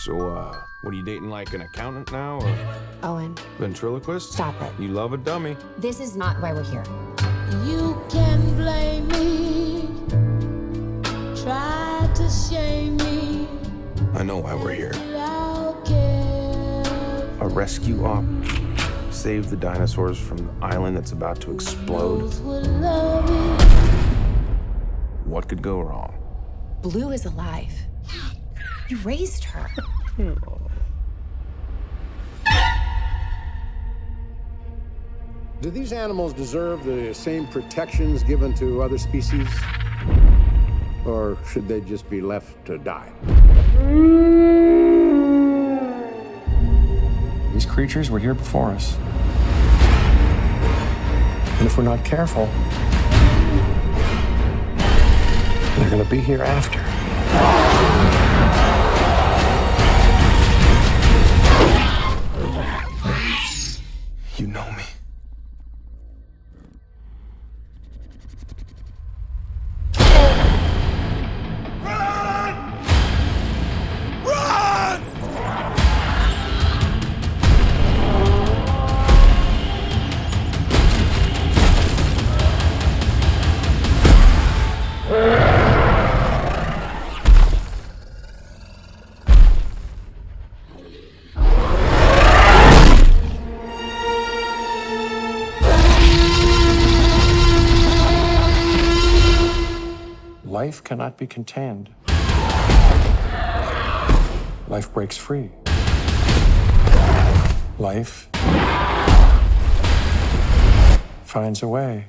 So, what are you dating, like an accountant now, or Owen, ventriloquist? stop it. You love a dummy. This is not why we're here. You can blame me, try to shame me, I know why we're here. but I'll care. A rescue op. Save the dinosaurs from the island that's about to explode. Those would love it. What could go wrong? Blue is alive. You raised her. Do these animals deserve the same protections given to other species? Or should they just be left to die? These creatures were here before us. And if we're not careful, they're gonna be here after. You know me. Life cannot be contained. Life breaks free. Life finds a way.